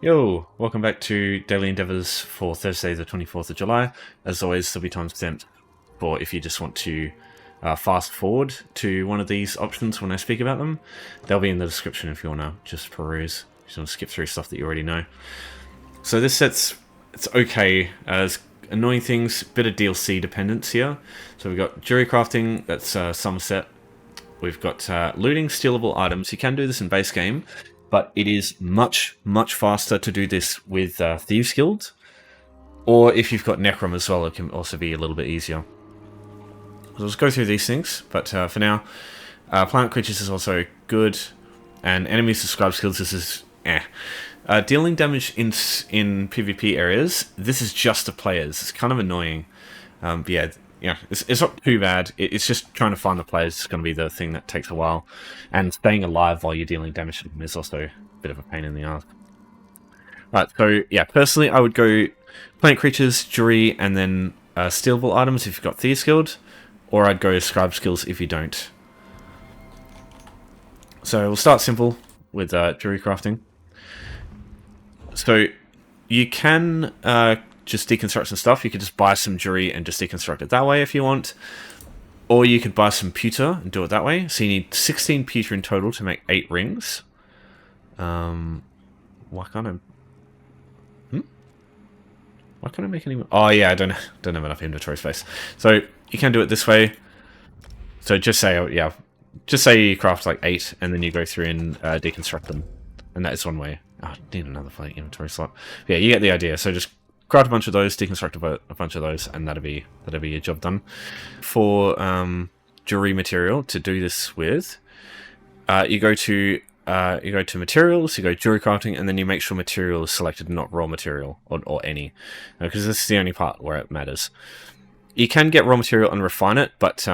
Yo, welcome back to Daily Endeavours for Thursday the 24th of July. As always, there'll be timestamps for if you just want to fast forward to one of these options when I speak about them. They'll be in the description if you want to just peruse. If you want to skip through stuff that you already know. So this set's it's okay. There's annoying things, bit of DLC dependence here. So we've got jury crafting, that's Summerset. We've got looting stealable items. You can do this in base game, but it is much faster to do this with Thieves Guild. Or if you've got Necrom as well, it can also be a little bit easier. So let's go through these things, but for now, plant creatures is also good, and enemies to Scribed Skills, this is dealing damage in PvP areas, this is just the players. It's kind of annoying. But yeah, it's not too bad. It's just trying to find the players is going to be the thing that takes a while. And staying alive while you're dealing damage to them is also a bit of a pain in the ass. Right, so yeah, personally I would go plant creatures, jury, and then stealable items if you've got Thieves Guild, or I'd go Scribed Skills if you don't. So we'll start simple with jury crafting. So you can just deconstruct some stuff. You could just buy some jury and just deconstruct it that way if you want. Or you could buy some pewter and do it that way. So you need 16 pewter in total to make 8 rings. Why can't I... Why can't I make any more? Oh yeah, I don't have enough inventory space. So you can do it this way. So just say, just say you craft like 8 and then you go through and deconstruct them. And that is one way. Oh, I need another floating inventory slot. But yeah, you get the idea. So just craft a bunch of those, deconstruct a bunch of those, and that'll be your job done. For jewelry material to do this with, you go to materials, you go jewelry crafting, and then you make sure material is selected, not raw material or any, because this is the only part where it matters. You can get raw material and refine it, but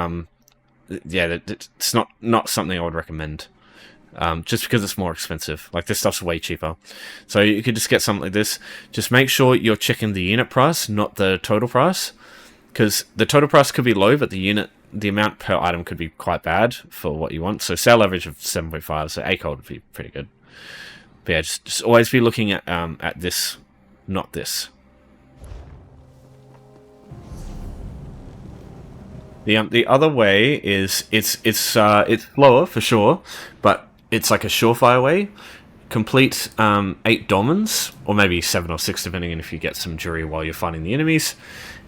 yeah, it's not something I would recommend. Just because it's more expensive. Like, this stuff's way cheaper. So you could just get something like this. Just make sure you're checking the unit price, not the total price. Because the total price could be low, but the amount per item could be quite bad for what you want. So sale average of 7.5, so ACOD would be pretty good. But yeah, just always be looking at this, not this. The other way is it's slower for sure, but it's like a surefire way. Complete 8 dolmens, or maybe 7 or 6, depending on if you get some jury while you're fighting the enemies.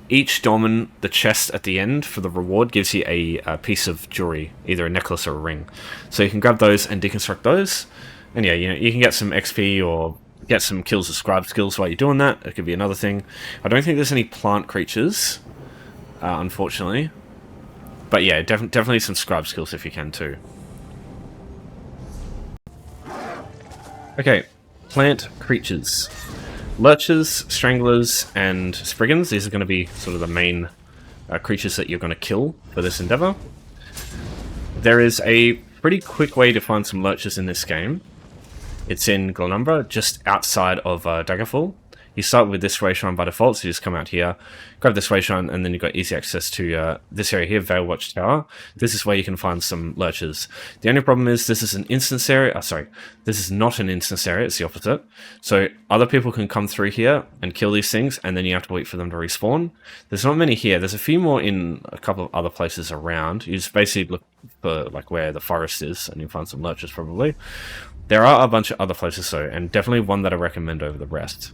Each dolmen, the chest at the end for the reward, gives you a piece of jewelry, either a necklace or a ring. So you can grab those and deconstruct those. And yeah, you can get some XP or get some kills with Scribed Skills while you're doing that. It could be another thing. I don't think there's any plant creatures, unfortunately. But yeah, definitely some Scribed Skills if you can too. Okay, plant creatures. Lurchers, Stranglers, and Spriggans. These are going to be sort of the main creatures that you're going to kill for this endeavor. There is a pretty quick way to find some Lurchers in this game. It's in Glenumbra, just outside of Daggerfall. You start with this way shrine by default, so you just come out here, grab this way shrine, and then you've got easy access to this area here, Vale Watchtower. This is where you can find some lurchers. The only problem is this is an instance area. This is not an instance area, it's the opposite. So other people can come through here and kill these things, and then you have to wait for them to respawn. There's not many here. There's a few more in a couple of other places around. You just basically look for like where the forest is, and you find some lurchers probably. There are a bunch of other places though, and definitely one that I recommend over the rest.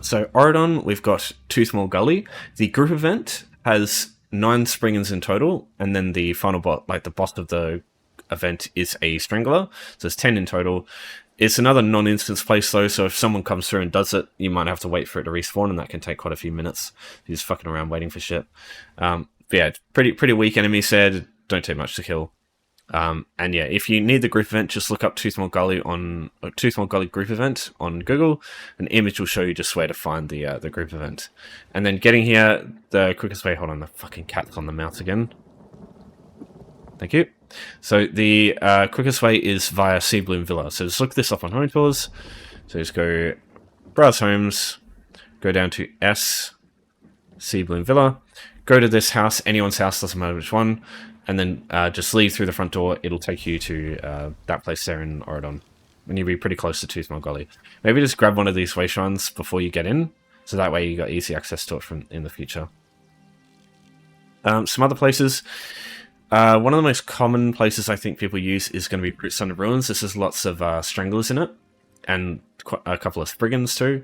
So Oridon, we've got Toothmaw Gully. The group event has 9 Spriggans in total, and then the final the boss of the event is a Strangler, so it's 10 in total. It's another non-instance place though, so if someone comes through and does it, you might have to wait for it to respawn, and that can take quite a few minutes. You're just fucking around waiting for shit. But yeah, pretty weak enemy said, don't take much to kill. And yeah, if you need the group event, just look up Toothmaw Gully Toothmaw Gully group event on Google. An image will show you just where to find the group event. And then getting here, the quickest way. Hold on, the fucking cat's on the mouse again. Thank you. So the quickest way is via Seabloom Villa. So just look this up on Home Tours. So just go browse homes, go down to S Seabloom Villa, go to this house, anyone's house, doesn't matter which one. And then just leave through the front door. It'll take you to that place there in Oridon. and you'll be pretty close to Toothmog Gully. Maybe just grab one of these way shrines before you get in, so that way you got easy access to it from in the future. Some other places. One of the most common places I think people use is going to be Sun of Ruins. This has lots of Stranglers in it, and a couple of Spriggans too.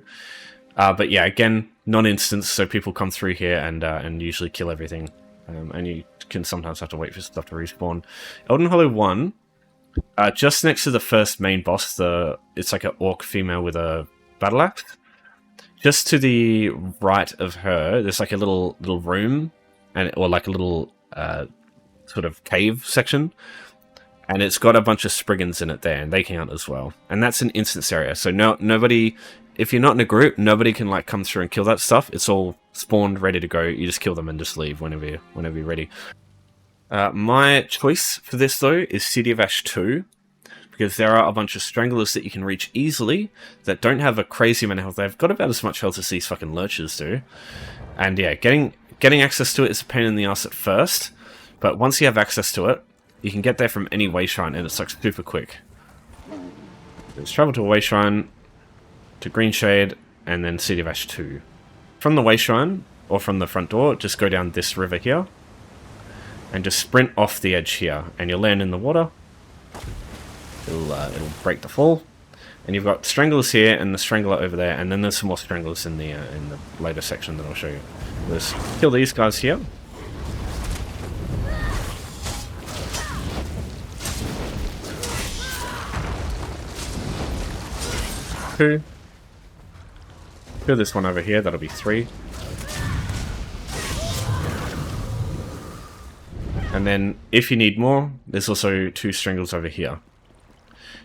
But yeah, again, non-instance, so people come through here and usually kill everything. And you can sometimes have to wait for stuff to respawn. Elden Hollow 1, just next to the first main boss, it's like an orc female with a battle axe. Just to the right of her, there's like a little room, or like a little sort of cave section, and it's got a bunch of Spriggans in it there, and they count as well. And that's an instance area, so nobody, if you're not in a group, nobody can like come through and kill that stuff. It's all spawned, ready to go. You just kill them and just leave whenever you're ready. My choice for this though is City of Ash 2, because there are a bunch of Stranglers that you can reach easily that don't have a crazy amount of health. They've got about as much health as these fucking lurchers do. And yeah, getting access to it is a pain in the ass at first, but once you have access to it, you can get there from any way shrine, and it's like super quick. Just travel to a way shrine, to Green Shade, and then City of Ash 2. From the way shrine, or from the front door, just go down this river here, and just sprint off the edge here, and you'll land in the water. It'll break the fall, and you've got Stranglers here and the Strangler over there, and then there's some more Stranglers in the later section that I'll show you. Let's kill these guys here. Two. Kill this one over here, that'll be 3. And then, if you need more, there's also 2 Strangles over here.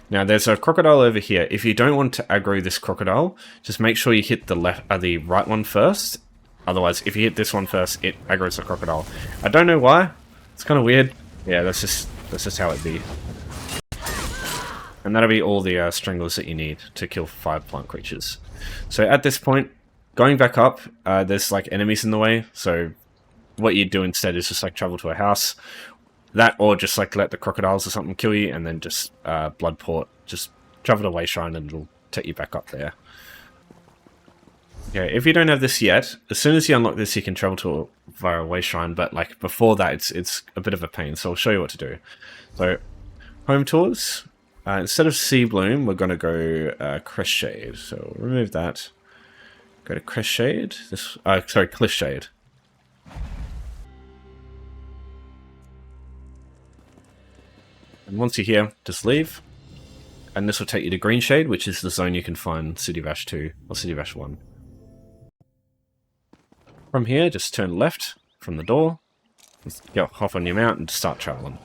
Now, there's a crocodile over here. If you don't want to aggro this crocodile, just make sure you hit the right one first. Otherwise, if you hit this one first, it aggroes the crocodile. I don't know why. It's kind of weird. Yeah, that's just how it be. And that'll be all the Stranglers that you need to kill 5 plant creatures. So at this point, going back up, there's like enemies in the way. So what you do instead is just like travel to a house. That, or just like let the crocodiles or something kill you, and then just blood port. Just travel to Way Shrine and it'll take you back up there. Okay, if you don't have this yet, as soon as you unlock this, you can travel via Way Shrine. But like before that, it's a bit of a pain. So I'll show you what to do. So home tours. Instead of Sea Bloom, we're going to go Crest Shade. So we'll remove that. Go to Crest Shade. Sorry, Cliff Shade. And once you're here, just leave. And this will take you to Green Shade, which is the zone you can find City of Ash 2 or City of Ash 1. From here, just turn left from the door. Hop on your mount and start traveling.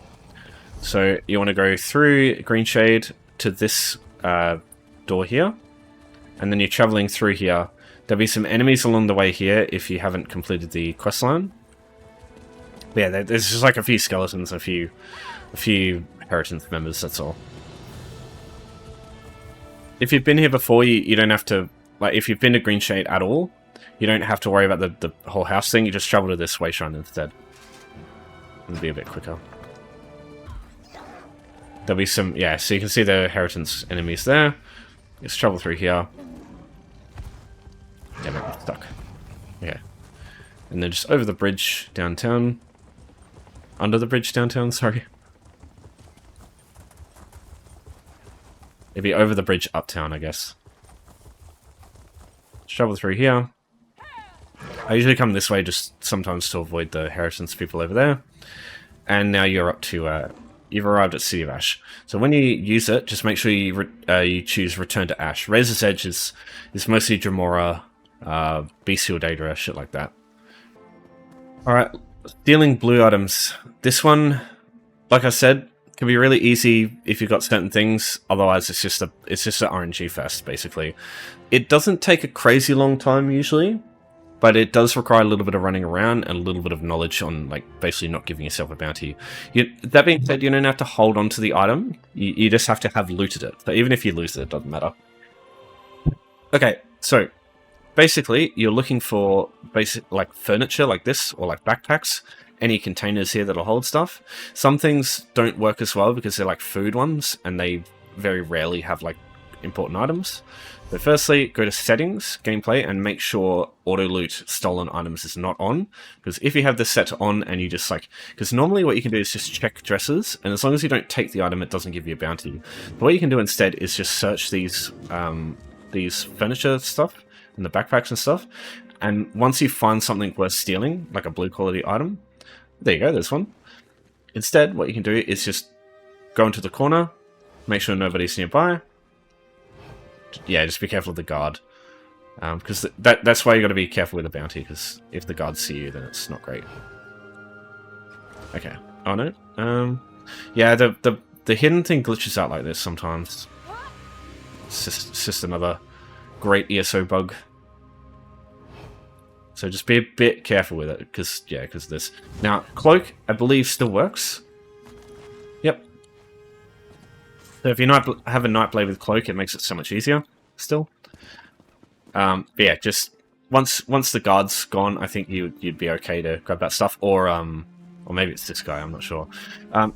So you want to go through Green Shade to this door here, and then you're traveling through here. There'll be some enemies along the way here if you haven't completed the quest line. But yeah, there's just like a few skeletons, a few Inheritance members, that's all. If you've been here before, you don't have to, like, if you've been to Green Shade at all, you don't have to worry about the whole house thing. You just travel to this Way Shrine instead. It'll be a bit quicker. There'll be some, yeah, so you can see the Inheritance enemies there. Just travel through here. Damn it, I'm stuck. Yeah. And then just over the bridge downtown. Under the bridge downtown, sorry. It'd be over the bridge uptown, I guess. Just travel through here. I usually come this way just sometimes to avoid the Inheritance people over there. And now you're up to, you've arrived at City of Ash. So when you use it, just make sure you choose Return to Ash. Razor's Edge is mostly Dremora, Bestial Daedra, shit like that. Alright, stealing blue items. This one, like I said, can be really easy if you've got certain things. Otherwise, it's just an RNG fest, basically. It doesn't take a crazy long time usually, but it does require a little bit of running around and a little bit of knowledge on, like, basically not giving yourself a bounty. That being said, you don't have to hold on to the item. You just have to have looted it. So even if you lose it doesn't matter. Okay, so basically, you're looking for like furniture like this, or like backpacks. Any containers here that'll hold stuff. Some things don't work as well because they're like food ones, and they very rarely have like important items. But firstly, go to settings, gameplay, and make sure auto loot stolen items is not on. Because if you have this set to on and you just like, because normally what you can do is just check dresses, and as long as you don't take the item, it doesn't give you a bounty. But what you can do instead is just search these furniture stuff and the backpacks and stuff. And once you find something worth stealing, like a blue quality item, there you go, there's one. Instead, what you can do is just go into the corner, make sure nobody's nearby. Yeah, just be careful of the guard. Because that's why you got to be careful with the bounty, because if the guards see you, then it's not great. Okay. Oh no. Yeah, the hidden thing glitches out like this sometimes. It's just another great ESO bug. So just be a bit careful with it, because this. Now, Cloak, I believe, still works. Yep. So if you have a Nightblade with Cloak, it makes it so much easier, still. But yeah, just once the guard's gone, I think you'd be okay to grab that stuff, or maybe it's this guy, I'm not sure.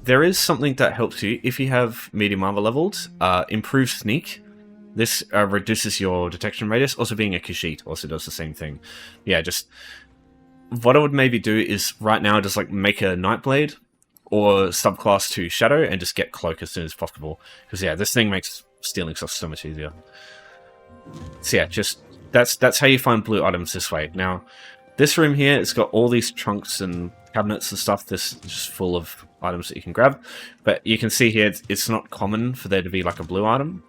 There is something that helps you if you have medium armor leveled. Improved Sneak. This reduces your detection radius. Also, being a Khajiit also does the same thing. Yeah, just what I would maybe do is right now just like make a Nightblade or subclass to Shadow and just get Cloak as soon as possible. Because yeah, this thing makes stealing stuff so much easier. So yeah, just that's how you find blue items this way. Now, this room here, it's got all these trunks and cabinets and stuff. This is just full of items that you can grab. But you can see here, it's not common for there to be like a blue item.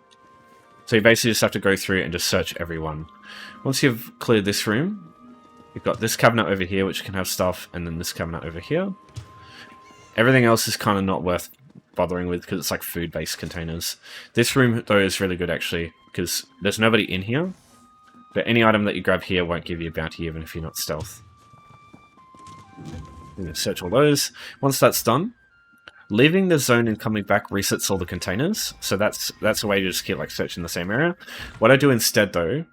So you basically just have to go through and just search everyone. Once you've cleared this room, you've got this cabinet over here, which can have stuff, and then this cabinet over here. Everything else is kind of not worth bothering with, because it's like food-based containers. This room, though, is really good, actually, because there's nobody in here. But any item that you grab here won't give you a bounty, even if you're not stealth. You can search all those. Once that's done, leaving the zone and coming back resets all the containers, so that's a way to just keep like searching the same area. What I do instead though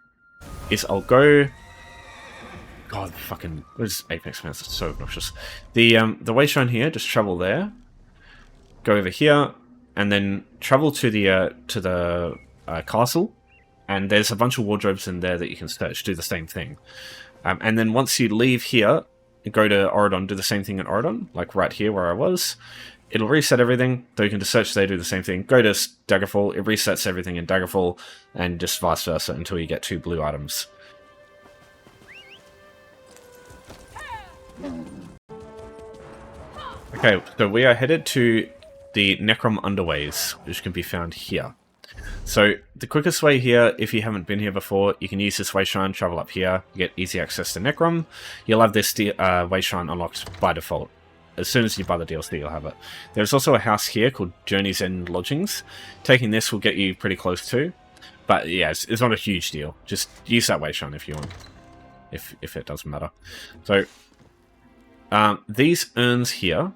is I'll go. God, fucking where's Apex fans? It's so obnoxious. The way shown here, just travel there, go over here, and then travel to the castle. And there's a bunch of wardrobes in there that you can search. Do the same thing, and then once you leave here, go to Auridon. Do the same thing in Auridon, like right here where I was. It'll reset everything, though you can just search there, do the same thing. Go to Daggerfall, it resets everything in Daggerfall, and just vice versa until you get 2 blue items. Okay, so we are headed to the Necrom Underways, which can be found here. So the quickest way here, if you haven't been here before, you can use this way shrine, travel up here, you get easy access to Necrom. You'll have this way shrine unlocked by default. As soon as you buy the DLC, you'll have it. There's also a house here called Journey's End Lodgings. Taking this will get you pretty close too. But yeah, it's not a huge deal. Just use that way shrine if you want. If it doesn't matter. So, these urns here,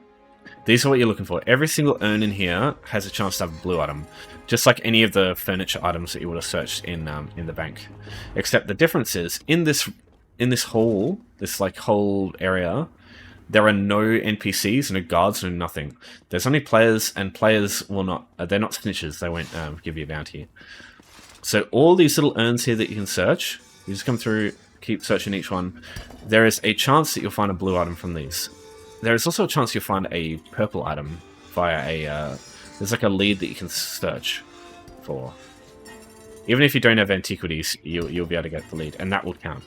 these are what you're looking for. Every single urn in here has a chance to have a blue item. Just like any of the furniture items that you would have searched in the bank. Except the difference is, in this hall, this like whole area, there are no NPCs, no guards, no nothing. There's only players, and players will not... they're not snitches, they won't give you a bounty. So all these little urns here that you can search, you just come through, keep searching each one. There is a chance that you'll find a blue item from these. There is also a chance you'll find a purple item via a... there's like a lead that you can search for. Even if you don't have antiquities, you'll be able to get the lead, and that will count.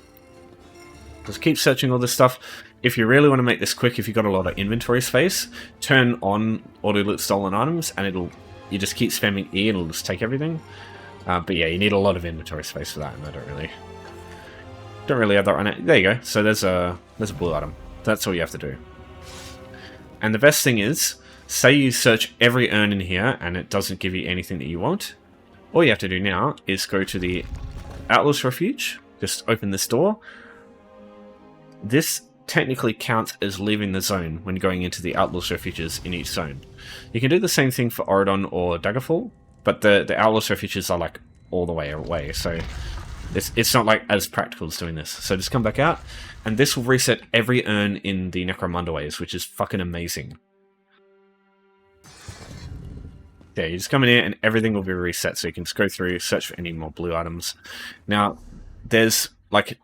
Just keep searching all this stuff. If you really want to make this quick, if you've got a lot of inventory space, turn on auto loot stolen items, and you just keep spamming E and it'll just take everything. But yeah, you need a lot of inventory space for that, and I don't really have that right now. There you go. So there's a blue item. That's all you have to do. And the best thing is, say you search every urn in here and it doesn't give you anything that you want. All you have to do now is go to the Outlaws Refuge. Just open this door. This technically counts as leaving the zone when going into the Outlaws Refuges in each zone. You can do the same thing for Auridon or Daggerfall, but the Outlaws Refuges are like all the way away, so it's not like as practical as doing this. So just come back out, and this will reset every urn in the Necrom Underways, which is fucking amazing. Yeah, you just come in here and everything will be reset, so you can just go through, search for any more blue items. Now, there's like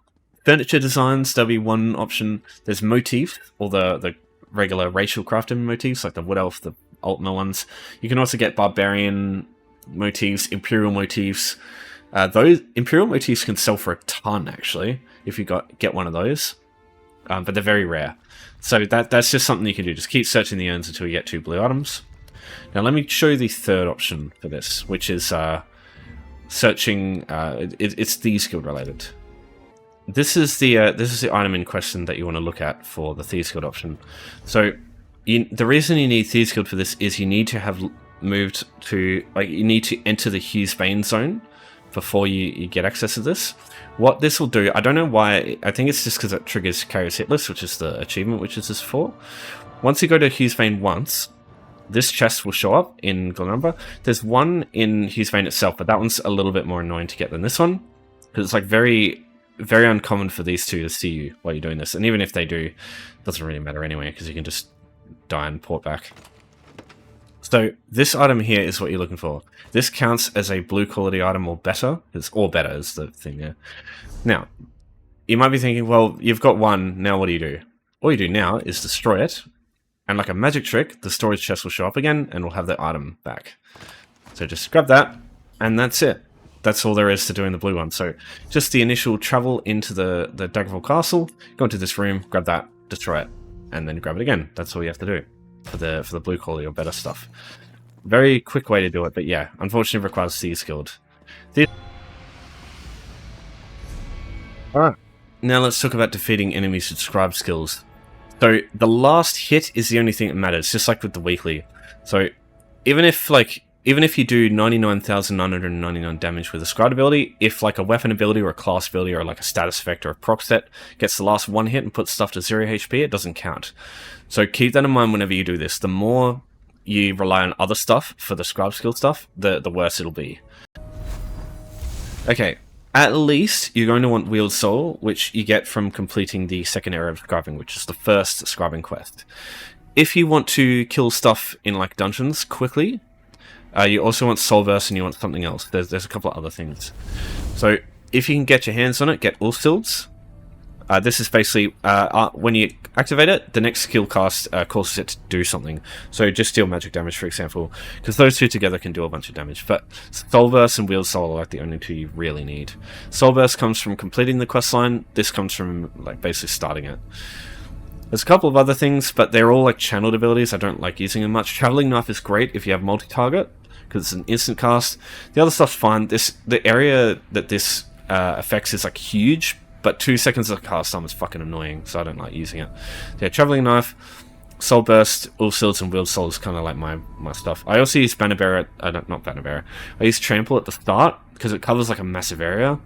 furniture designs, there'll be one option. There's motifs, or the regular racial crafting motifs, like the Wood Elf, the Ultima ones. You can also get Barbarian motifs, Imperial motifs. Those Imperial motifs can sell for a ton, actually, if you get one of those. But they're very rare. So that's just something you can do. Just keep searching the urns until you get 2 blue items. Now let me show you the third option for this, which is searching. It's Thieves Guild related. This is the item in question that you want to look at for the Thieves Guild option. So the reason you need Thieves Guild for this is you need to have moved to, like, you need to enter the Hughesbane zone before you get access to this. What this will do, I don't know why, I think it's just because it triggers Carrier's Hit List, which is the achievement which is this for. Once you go to Hughesbane once, this chest will show up in Glenumber. There's one in Hughesbane itself, but that one's a little bit more annoying to get than this one, because it's like very, very uncommon for these two to see you while you're doing this. And even if they do, it doesn't really matter anyway, because you can just die and port back. So this item here is what you're looking for. This counts as a blue quality item or better. Or better is the thing there. Now, you might be thinking, well, you've got one, now what do? All you do now is destroy it, and like a magic trick, the storage chest will show up again, and we'll have the item back. So just grab that, and that's it. That's all there is to doing the blue one. So just the initial travel into the Daggerfall Castle, go into this room, grab that, destroy it, and then grab it again. That's all you have to do for the blue quality or better stuff. Very quick way to do it, but yeah, unfortunately it requires Thieves Guild. Alright, now let's talk about defeating enemies with Scribed Skills. So the last hit is the only thing that matters, just like with the weekly. So even if you do 99,999 damage with a Scribed ability, if like a weapon ability or a class ability or like a status effect or a proc set gets the last one hit and puts stuff to 0 HP, it doesn't count. So keep that in mind whenever you do this. The more you rely on other stuff for the Scribed Skill stuff, the worse it'll be. Okay, at least you're going to want Wield Soul, which you get from completing the second area of scribing, which is the first scribing quest. If you want to kill stuff in like dungeons quickly, you also want Soul Burst and you want something else. There's a couple of other things. So if you can get your hands on it, get uFuqinwitme. This is basically, when you activate it, the next skill cast causes it to do something. So just deal magic damage, for example, because those two together can do a bunch of damage. But Soul Burst and Wield Soul are like the only two you really need. Soul Burst comes from completing the quest line. This comes from like basically starting it. There's a couple of other things, but they're all like channeled abilities. I don't like using them much. Traveling Knife is great if you have multi-target, because it's an instant cast. The other stuff's fine. The area that this affects is like huge, but 2 seconds of cast time is fucking annoying, so I don't like using it. Yeah, Traveling Knife, Soul Burst, uFuqinwitme, and Wield Soul is kind of like my stuff. I also use Banner Bearer, not Banner Bearer. I use Trample at the start, because it covers like a massive area.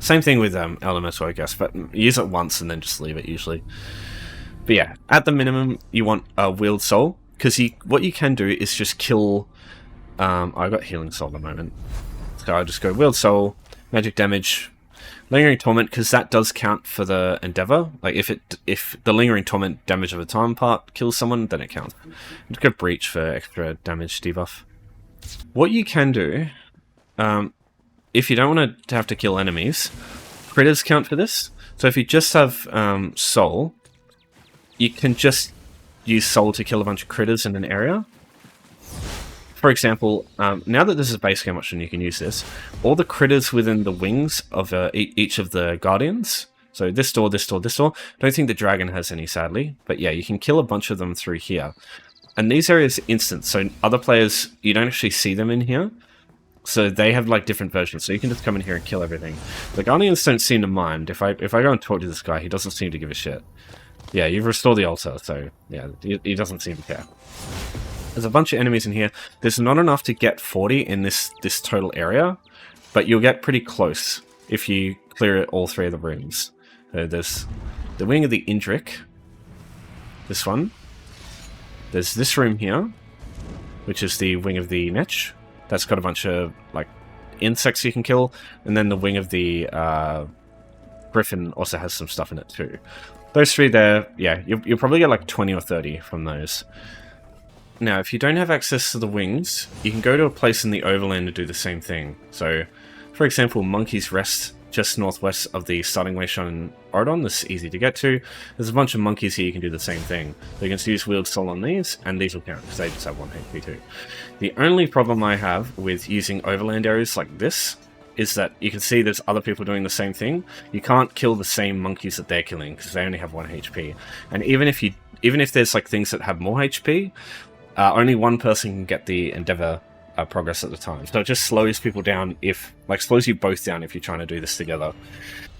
Same thing with Elemental, I guess, but use it once and then just leave it usually. But yeah, at the minimum, you want Wield Soul, because what you can do is just kill... I've got Healing Soul at the moment, so I'll just go Wield Soul, Magic Damage, Lingering Torment, because that does count for the Endeavor. Like if the Lingering Torment damage of a time part kills someone, then it counts. Just go Breach for extra damage debuff. What you can do, if you don't want to have to kill enemies, critters count for this. So if you just have Soul, you can just use Soul to kill a bunch of critters in an area. For example, now that this is base game option, you can use this. All the critters within the wings of each of the guardians. So this door, this door, this door. I don't think the dragon has any, sadly. But yeah, you can kill a bunch of them through here. And these areas are instant, so other players, you don't actually see them in here. So they have like different versions, so you can just come in here and kill everything. The guardians don't seem to mind. If I go and talk to this guy, he doesn't seem to give a shit. Yeah, you've restored the altar, so yeah, he doesn't seem to care. There's a bunch of enemies in here. There's not enough to get 40 in this total area, but you'll get pretty close if you clear all 3 of the rooms. There's the Wing of the Indrik, this one. There's this room here, which is the Wing of the Netch. That's got a bunch of like insects you can kill, and then the Wing of the Griffin also has some stuff in it too. Those 3 there, yeah, you'll probably get like 20 or 30 from those. Now, if you don't have access to the wings, you can go to a place in the overland to do the same thing. So, for example, Monkey's Rest, just northwest of the starting way shown in Oridon. This is easy to get to. There's a bunch of monkeys here, you can do the same thing. So you can use Wield Soul on these, and these will count, because they just have 1 HP too. The only problem I have with using overland areas like this is that you can see there's other people doing the same thing. You can't kill the same monkeys that they're killing, because they only have 1 HP. And even if there's like things that have more HP, only one person can get the Endeavor progress at the time. So it just slows people down slows you both down if you're trying to do this together.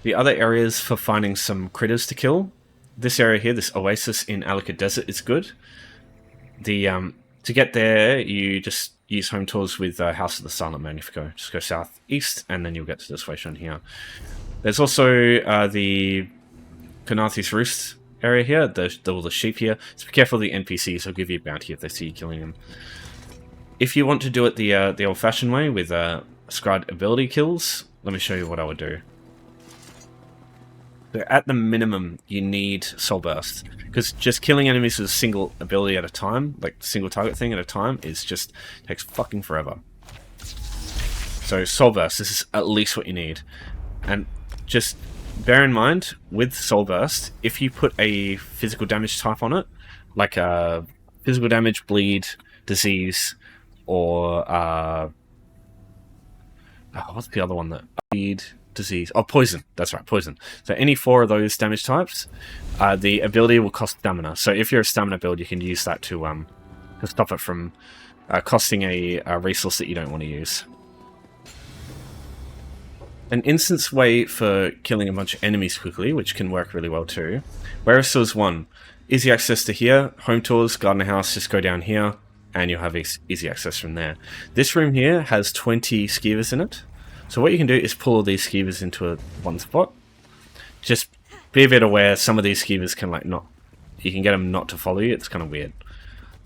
The other areas for finding some critters to kill, this area here, this oasis in Alika Desert is good. To get there, you just use home tours with House of the Silent Man if you go. Just go southeast, and then you'll get to this station here. There's also the Kanathi's Roost area here, all the sheep here. So be careful of the NPCs, they'll give you a bounty if they see you killing them. If you want to do it the old-fashioned way with Scribed ability kills, let me show you what I would do. So at the minimum, you need Soul Burst, because just killing enemies with a single ability at a time, like single target thing at a time, takes fucking forever. So Soul Burst, this is at least what you need. And just bear in mind, with Soul Burst, if you put a physical damage type on it, like physical damage, bleed, disease, or what's the other one that bleed, disease, poison, that's right, poison. So any 4 of those damage types, the ability will cost stamina. So if you're a stamina build, you can use that to stop it from costing a resource that you don't want to use. An instance way for killing a bunch of enemies quickly, which can work really well too. Whereas there's 1, easy access to here, home tours, Gardener House, just go down here, and you'll have easy access from there. This room here has 20 skeevers in it. So what you can do is pull all these skeevers into one spot. Just be a bit aware, some of these skeevers can you can get them not to follow you, it's kind of weird.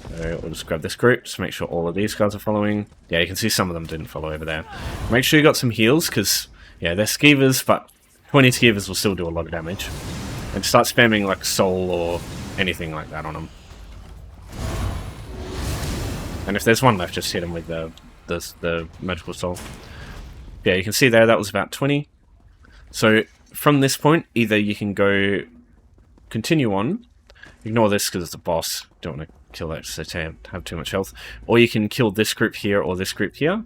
So we'll just grab this group, just make sure all of these guys are following. Yeah, you can see some of them didn't follow over there. Make sure you got some heals, because, yeah, they're skeevers, but 20 skeevers will still do a lot of damage. And start spamming, like, soul or anything like that on them. And if there's one left, just hit him with the magical soul. Yeah, you can see there, that was about 20. So from this point, either you can go continue on, ignore this because it's a boss, don't want to kill that so they have too much health, or you can kill this group here or this group here,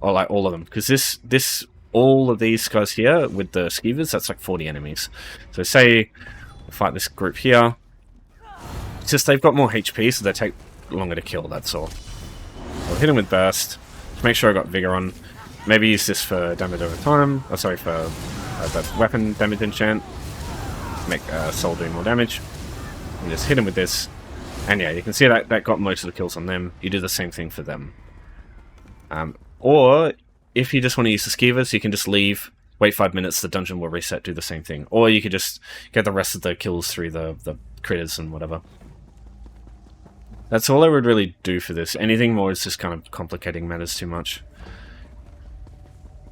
or like all of them, because all of these guys here with the skeevers, that's like 40 enemies. So say we fight this group here, it's just they've got more HP, so they take longer to kill, that's all. I'll hit him with burst, just make sure I got vigor on. Maybe use this for damage over time. Oh, sorry, for the weapon damage enchant. Make soul doing more damage. You just hit him with this. And yeah, you can see that got most of the kills on them. You do the same thing for them. Or, if you just want to use the skeevers, you can just leave, wait 5 minutes, the dungeon will reset, do the same thing. Or you could just get the rest of the kills through the critters and whatever. That's all I would really do for this. Anything more is just kind of complicating matters too much.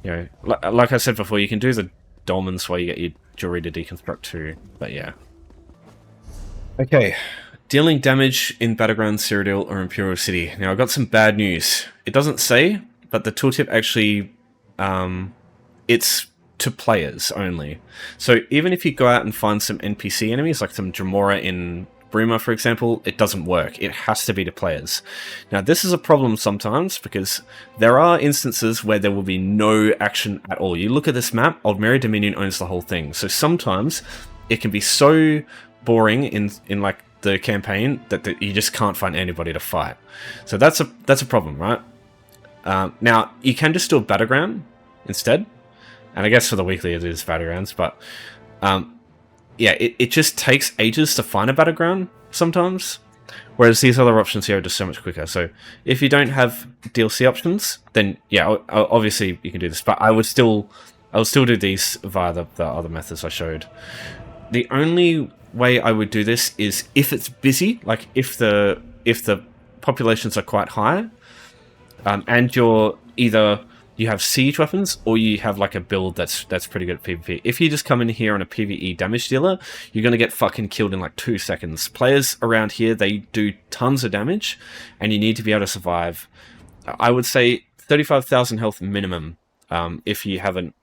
You know, like I said before, you can do the Dolmens while you get your jewelry to deconstruct too, but yeah. Okay, dealing damage in Battlegrounds, Cyrodiil, or Imperial City. Now, I've got some bad news. It doesn't say, but the tooltip actually, it's to players only. So even if you go out and find some NPC enemies, like some Dremora in Bruma, for example, it doesn't work. It has to be to players. Now, this is a problem sometimes because there are instances where there will be no action at all. You look at this map, Aldmeri Dominion owns the whole thing. So sometimes it can be so boring in like the campaign that you just can't find anybody to fight. So that's a problem, right? Now, you can just do a battleground instead. And I guess for the weekly it is Battlegrounds, but yeah, it just takes ages to find a battleground sometimes, whereas these other options here are just so much quicker. So if you don't have DLC options, then yeah, obviously you can do this, but I would still do these via the other methods I showed. The only way I would do this is if it's busy, like if the populations are quite high, and you're either you have siege weapons, or you have like a build that's pretty good at PvP. If you just come in here on a PvE damage dealer, you're going to get fucking killed in like 2 seconds. Players around here, they do tons of damage, and you need to be able to survive. I would say 35,000 health minimum, if you aren't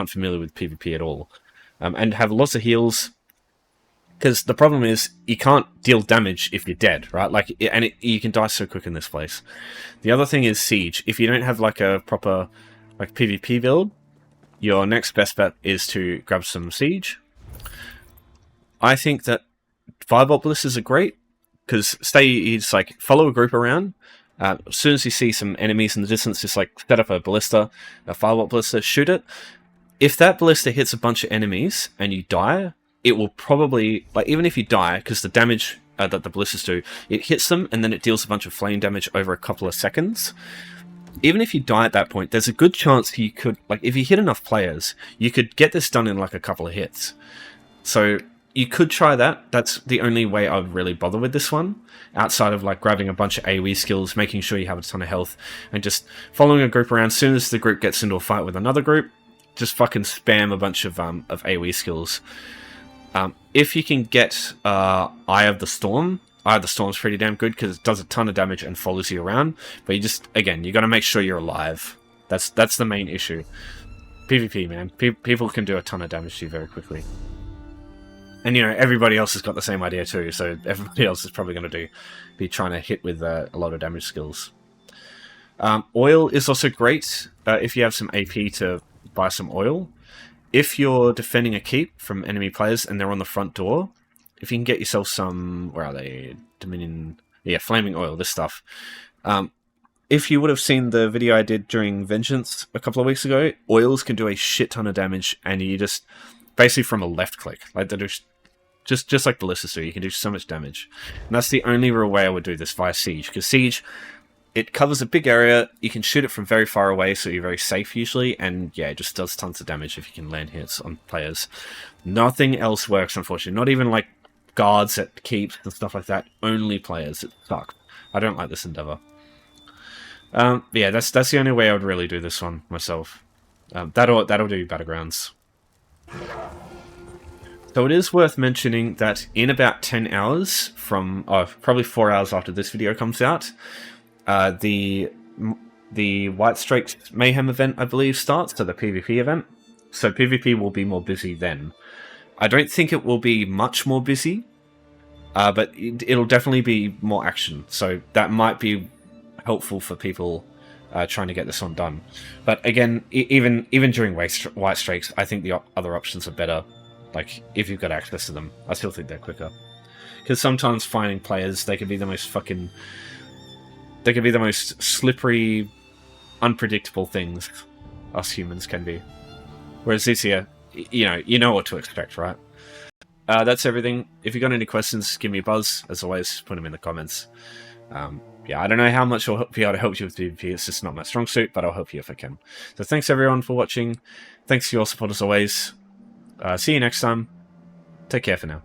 familiar with PvP at all, and have lots of heals. Because the problem is, you can't deal damage if you're dead, right? Like, you can die so quick in this place. The other thing is siege. If you don't have like a proper like PvP build, your next best bet is to grab some siege. I think that firebolt ballistas are great, because you just like follow a group around. As soon as you see some enemies in the distance, just like set up a ballista, a firebolt ballista, shoot it. If that ballista hits a bunch of enemies and you die, it will probably, like, even if you die, because the damage that the ballistas do, it hits them and then it deals a bunch of flame damage over a couple of seconds. Even if you die at that point, there's a good chance you could, like, if you hit enough players, you could get this done in like a couple of hits. So you could try that. That's the only way I would really bother with this one, outside of like grabbing a bunch of AoE skills, making sure you have a ton of health, and just following a group around. As soon as the group gets into a fight with another group, just fucking spam a bunch of AoE skills. If you can get Eye of the Storm, Eye of the Storm's pretty damn good because it does a ton of damage and follows you around. But you just, again, you got to make sure you're alive. That's the main issue. PvP, man. People can do a ton of damage to you very quickly. And, you know, everybody else has got the same idea too, so everybody else is probably going to be trying to hit with a lot of damage skills. Oil is also great if you have some AP to buy some oil. If you're defending a keep from enemy players and they're on the front door, if you can get yourself some... Where are they? Dominion... Yeah, flaming oil, this stuff. If you would have seen the video I did during Vengeance a couple of weeks ago, oils can do a shit ton of damage, and you just... Basically from a left click. Like, they do... Just like ballistas do, you can do so much damage. And that's the only real way I would do this via siege, because siege... It covers a big area, you can shoot it from very far away, so you're very safe usually, and yeah, it just does tons of damage if you can land hits on players. Nothing else works, unfortunately. Not even like guards at keeps and stuff like that. Only players. It sucks. I don't like this endeavor. Yeah, that's the only way I would really do this one myself. That'll do Battlegrounds. So it is worth mentioning that in about 10 hours from, probably 4 hours after this video comes out, the White Strikes Mayhem event, I believe, starts, so the PvP event. So PvP will be more busy then. I don't think it will be much more busy, but it'll definitely be more action. So that might be helpful for people trying to get this one done. But again, even during White Strikes, I think the other options are better. Like, if you've got access to them, I still think they're quicker. Because sometimes finding players, they can be the most fucking... They can be the most slippery, unpredictable things us humans can be. Whereas this here, you know what to expect, right? That's everything. If you got any questions, give me a buzz. As always, put them in the comments. Yeah, I don't know how much I'll be able to help you with PvP. It's just not my strong suit, but I'll help you if I can. So thanks everyone for watching. Thanks for your support as always. See you next time. Take care for now.